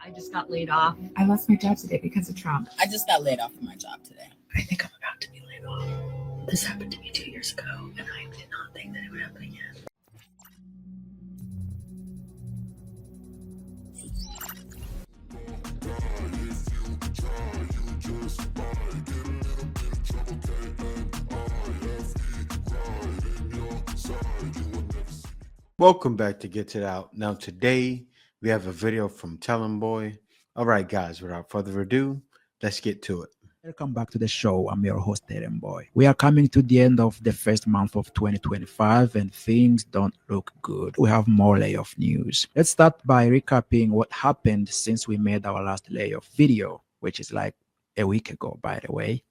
I just got laid off. I lost my job today because of Trump. I just got laid off from my job today. I think I'm about to be laid off. This happened to me 2 years ago, and I did not think that it would happen again. Welcome back to Get It Out. Now today we have a video from Tellin Boy. All right, guys, without further ado, let's get to it. Welcome back to the show. I'm your host, Darren Boy. We are coming to the end of the first month of 2025 and things don't look good. We have more layoff news. Let's start by recapping what happened since we made our last layoff video, which is like a week ago, by the way,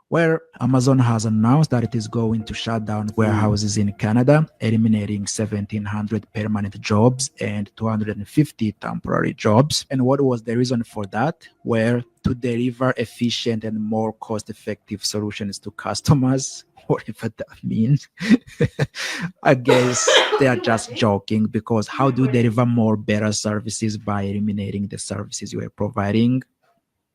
where Amazon has announced that it is going to shut down warehouses in Canada, eliminating 1,700 permanent jobs and 250 temporary jobs. And what was the reason for that? Where to deliver efficient and more cost-effective solutions to customers, whatever that means. I guess they are just joking, because how do you deliver more better services by eliminating the services you are providing?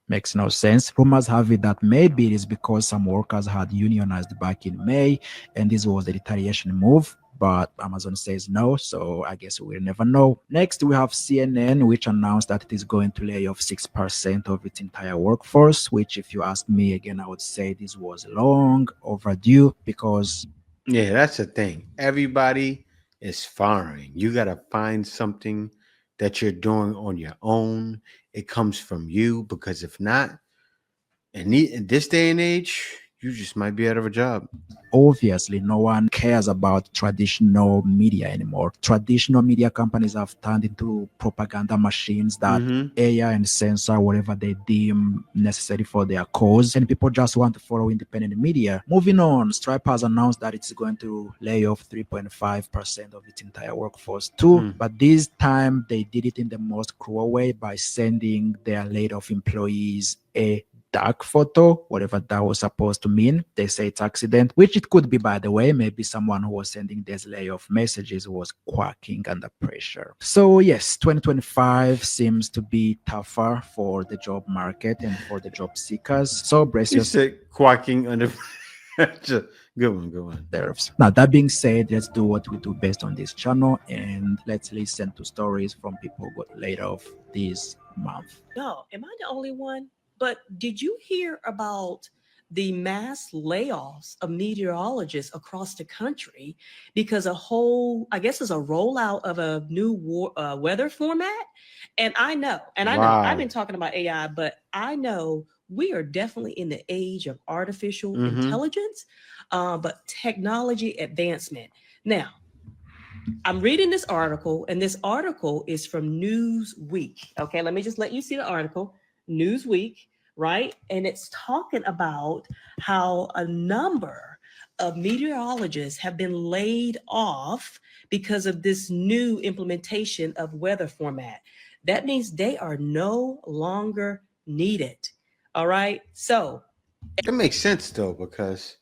Makes no sense. Rumors have it that maybe it is because some workers had unionized back in May and this was a retaliation move, but Amazon says no, so I guess we'll never know. Next, we have CNN, which announced that it is going to lay off 6% of its entire workforce, which, if you ask me again, I would say this was long overdue, because Yeah, that's the thing. Everybody is firing. You got to find something that you're doing on your own. It comes from you, because if not, in this day and age, you just might be out of a job. obviously no one cares about traditional media anymore. Traditional media companies have turned into propaganda machines that AI and censor whatever they deem necessary for their cause, and people just want to follow independent media. Moving on, Stripe has announced that it's going to lay off 3.5% of its entire workforce too, but this time they did it in the most cruel way by sending their laid off employees a dark photo, whatever that was supposed to mean. They say it's accident, which it could be, by the way. Maybe someone who was sending these layoff messages was quacking under pressure. So yes, 2025 seems to be tougher for the job market and for the job seekers. So brace You yourself. said quacking under. Good one, good one. Now, that being said, let's do what we do best on this channel, and let's listen to stories from people who got laid off this month. No, am I the only one? But did you hear about the mass layoffs of meteorologists across the country because I guess it's a rollout of a new weather format? And I know, I've been talking about AI, but I know we are definitely in the age of artificial intelligence, but technology advancement. Now, I'm reading this article, and this article is from Newsweek. Okay, let me just let you see the article. Newsweek, right? And it's talking about how a number of meteorologists have been laid off because of this new implementation of weather format. That means they are no longer needed. All right. So It makes sense though, because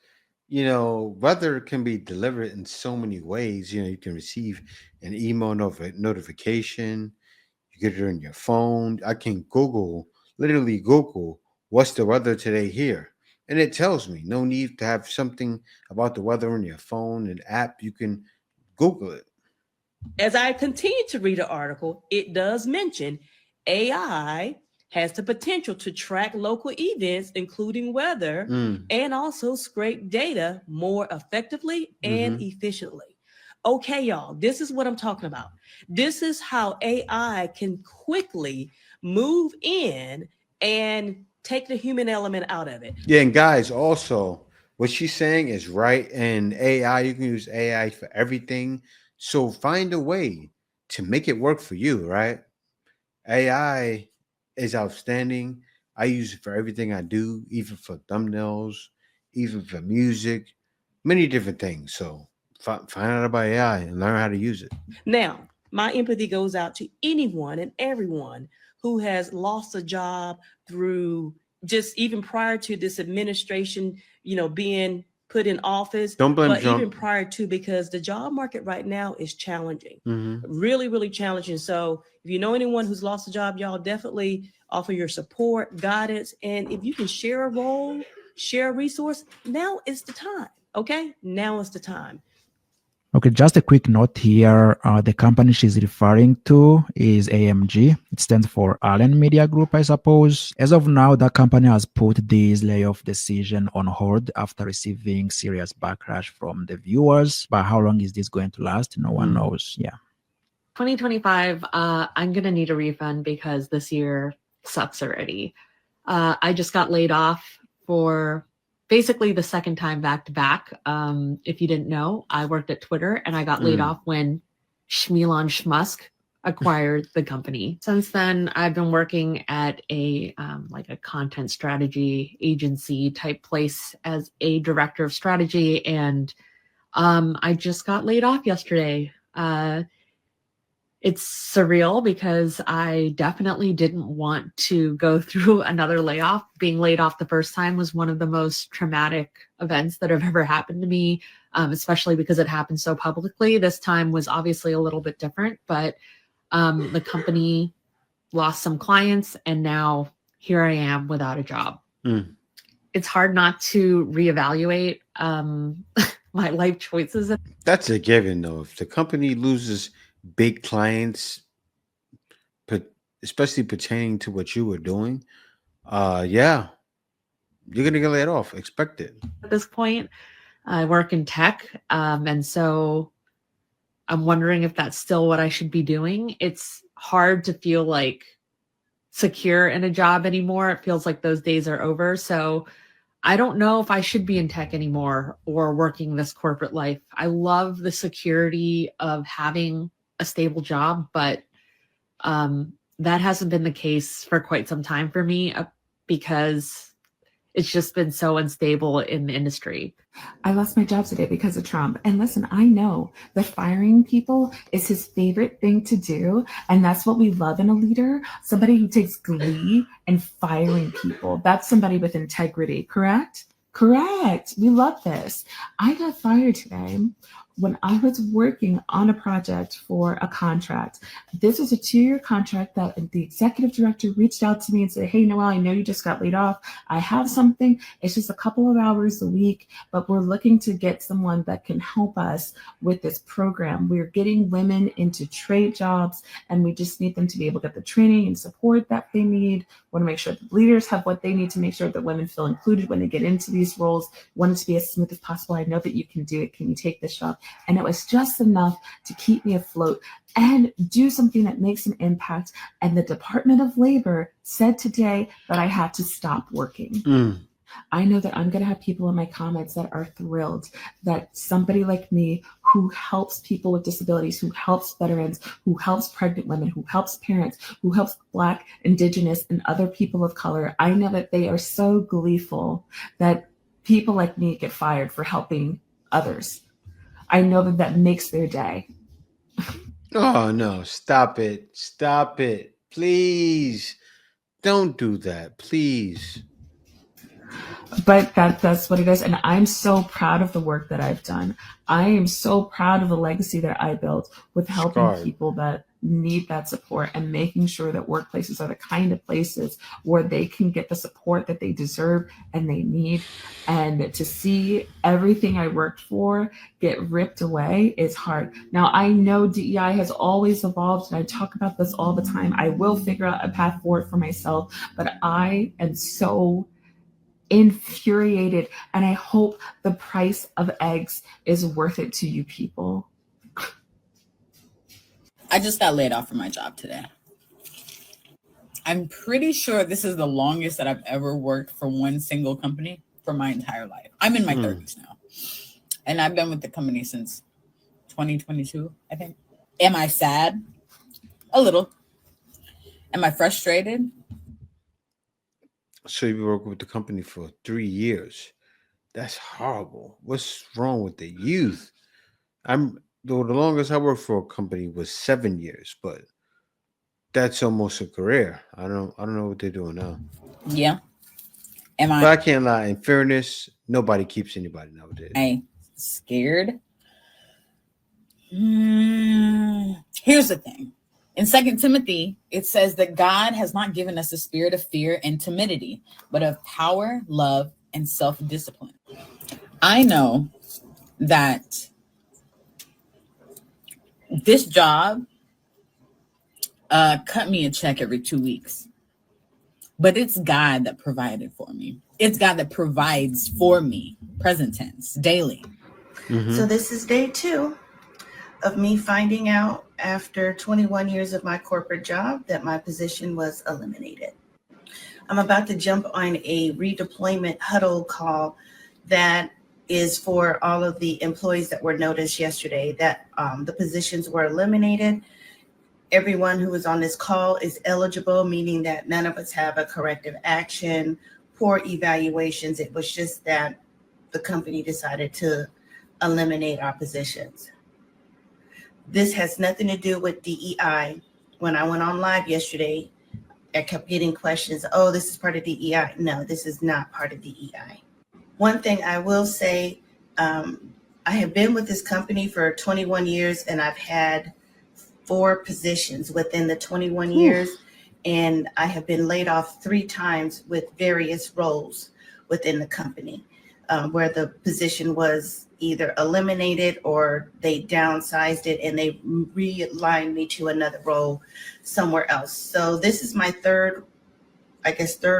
weather can be delivered in so many ways. You can receive an email notification, you get it on your phone. I can literally Google what's the weather today here, and it tells me. No need to have something about the weather on your phone, an app. You can Google it. as I continue to read the article, it does mention AI has the potential to track local events, including weather, and also scrape data more effectively and efficiently. Okay, y'all, this is what I'm talking about. This is how AI can quickly move in and take the human element out of it. Yeah, and guys, also what she's saying is right. And AI, you can use AI for everything. So find a way to make it work for you, right? AI is outstanding. I use it for everything I do, even for thumbnails, even for music, many different things. So find out about AI and learn how to use it. Now, my empathy goes out to anyone and everyone who has lost a job through just even prior to this administration, being put in office. Don't blame but Trump. even prior to, because the job market right now is challenging, Mhm. really, really challenging. So if you know anyone who's lost a job, y'all definitely offer your support, guidance, and if you can share a role, share a resource, now is the time. Okay, now is the time. Okay, just a quick note here. The company she's referring to is AMG. It stands for Allen Media Group, I suppose. As of now, that company has put this layoff decision on hold after receiving serious backlash from the viewers. But how long is this going to last? No one knows. Yeah. 2025, I'm going to need a refund because this year sucks already. I just got laid off for basically the second time back to back. If you didn't know, I worked at Twitter and I got laid off when Elon Musk acquired the company. Since then, I've been working at a like a content strategy agency type place as a director of strategy, and I just got laid off yesterday. It's surreal because I definitely didn't want to go through another layoff. Being laid off the first time was one of the most traumatic events that have ever happened to me, especially because it happened so publicly. This time was obviously a little bit different, but the company lost some clients, and now here I am without a job. It's hard not to reevaluate my life choices. That's a given, though. If the company loses big clients, especially pertaining to what you were doing, yeah, you're gonna get laid off. Expect it. At this point, I work in tech, and so I'm wondering if that's still what I should be doing. It's hard to feel like secure in a job anymore. It feels like those days are over. So I don't know if I should be in tech anymore or working this corporate life. I love the security of having a stable job, but that hasn't been the case for quite some time for me because it's just been so unstable in the industry. I lost my job today because of Trump. And listen, I know that firing people is his favorite thing to do. And that's what we love in a leader, somebody who takes glee in firing people. That's somebody with integrity, correct? Correct. We love this. I got fired today when I was working on a project for a contract. This was a 2-year contract that the executive director reached out to me and said, "Hey, Noelle, I know you just got laid off. I have something. It's just a couple of hours a week, but we're looking to get someone that can help us with this program. We're getting women into trade jobs, and we just need them to be able to get the training and support that they need. We want to make sure that leaders have what they need to make sure that women feel included when they get into these roles. We want it to be as smooth as possible. I know that you can do it. Can you take this job?" And it was just enough to keep me afloat and do something that makes an impact. And the Department of Labor said today that I had to stop working. I know that I'm going to have people in my comments that are thrilled that somebody like me who helps people with disabilities, who helps veterans, who helps pregnant women, who helps parents, who helps Black, Indigenous, and other people of color, I know that they are so gleeful that people like me get fired for helping others. I know that that makes their day. Oh no, stop it. Stop it. Please. Don't do that. Please. But that's what it is. And I'm so proud of the work that I've done. I am so proud of the legacy that I built with helping people that need that support and making sure that workplaces are the kind of places where they can get the support that they deserve and they need. And to see everything I worked for get ripped away is hard. Now, I know DEI has always evolved, and I talk about this all the time. I will figure out a path forward for myself, but I am so infuriated, and I hope the price of eggs is worth it to you people. I just got laid off from my job today. I'm pretty sure this is the longest that I've ever worked for one single company for my entire life. I'm in my 30s now, and I've been with the company since 2022, I think. Am I sad? A little. Am I frustrated? So you've been working with the company for 3 years. That's horrible. What's wrong with the youth? The longest I worked for a company was 7 years, but that's almost a career. I don't know what they're doing now. Yeah. But I can't lie. In fairness, Nobody keeps anybody nowadays. I scared. Here's the thing. In 2 Timothy, it says that God has not given us a spirit of fear and timidity, but of power, love, and self-discipline. I know that this job cut me a check every 2 weeks, but it's God that provided for me. It's God that provides for me, present tense, daily. So this is day 2 of me finding out after 21 years of my corporate job that my position was eliminated. I'm about to jump on a redeployment huddle call that is for all of the employees that were noticed yesterday that the positions were eliminated. Everyone who was on this call is eligible, meaning that none of us have a corrective action, poor evaluations. It was just that the company decided to eliminate our positions. This has nothing to do with DEI. When I went on live yesterday, I kept getting questions. Oh, this is part of DEI. No, this is not part of DEI. One thing I will say, I have been with this company for 21 years and I've had 4 positions within the 21 years. And I have been laid off 3 times with various roles within the company, where the position was either eliminated or they downsized it and they realigned me to another role somewhere else. So this is my third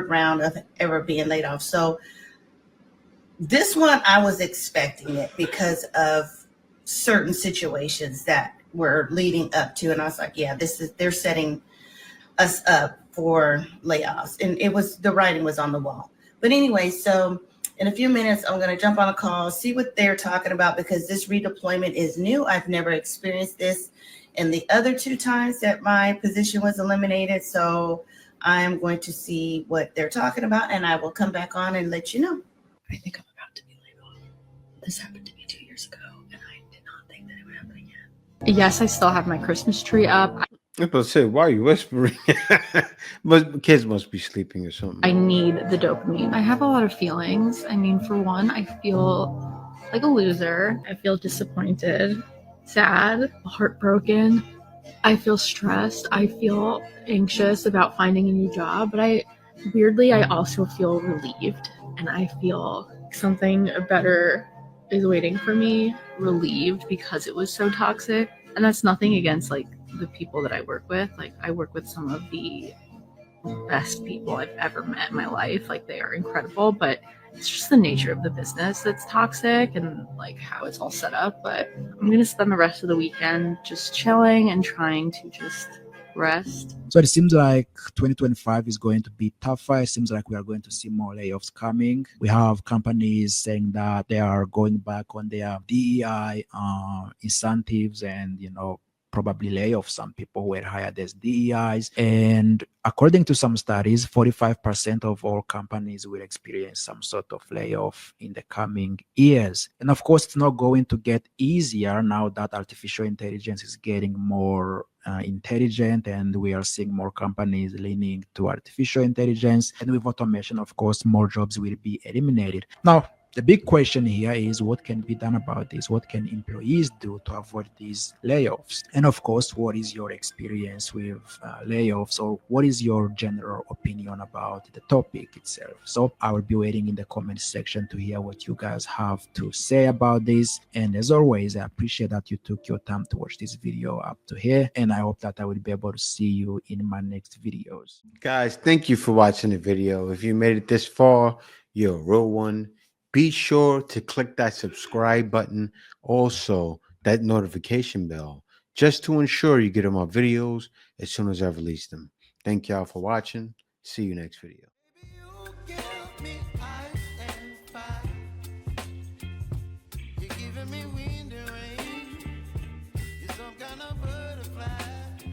round of ever being laid off. So this one, I was expecting it because of certain situations that were leading up to, and I was like, yeah, they're setting us up for layoffs. And the writing was on the wall. But anyway, so in a few minutes, I'm going to jump on a call, see what they're talking about, because this redeployment is new. I've never experienced this in the other 2 times that my position was eliminated. So I'm going to see what they're talking about, and I will come back on and let you know. I think I'm about to be laid off. This happened to me 2 years ago, and I did not think that it would happen again. Yes, I still have my Christmas tree up. I'm about to say, why are you whispering? But kids must be sleeping or something. I need the dopamine. I have a lot of feelings. I mean, for one, I feel like a loser. I feel disappointed, sad, heartbroken. I feel stressed. I feel anxious about finding a new job, but I also feel relieved, and I feel something better is waiting for me, relieved because it was so toxic. And that's nothing against like the people that I work with. Like, I work with some of the best people I've ever met in my life. Like, they are incredible, but it's just the nature of the business that's toxic and like how it's all set up. But I'm gonna spend the rest of the weekend just chilling and trying to just rest. So it seems like 2025 is going to be tougher. It seems like we are going to see more layoffs coming. We have companies saying that they are going back on their DEI incentives and, probably lay off some people who were hired as DEIs. And according to some studies, 45% of all companies will experience some sort of layoff in the coming years. And of course, it's not going to get easier now that artificial intelligence is getting more intelligent, and we are seeing more companies leaning to artificial intelligence. And with automation, of course, more jobs will be eliminated. Now, the big question here is what can be done about this? What can employees do to avoid these layoffs? And of course, what is your experience with layoffs, or what is your general opinion about the topic itself? So I will be waiting in the comment section to hear what you guys have to say about this. And as always, I appreciate that you took your time to watch this video up to here. And I hope that I will be able to see you in my next videos. Guys, thank you for watching the video. If you made it this far, you're a real one. Be sure to click that subscribe button, also that notification bell, just to ensure you get my videos as soon as I release them. Thank y'all for watching. See you next video. You're giving me wind and rain. You're some kind of butterfly.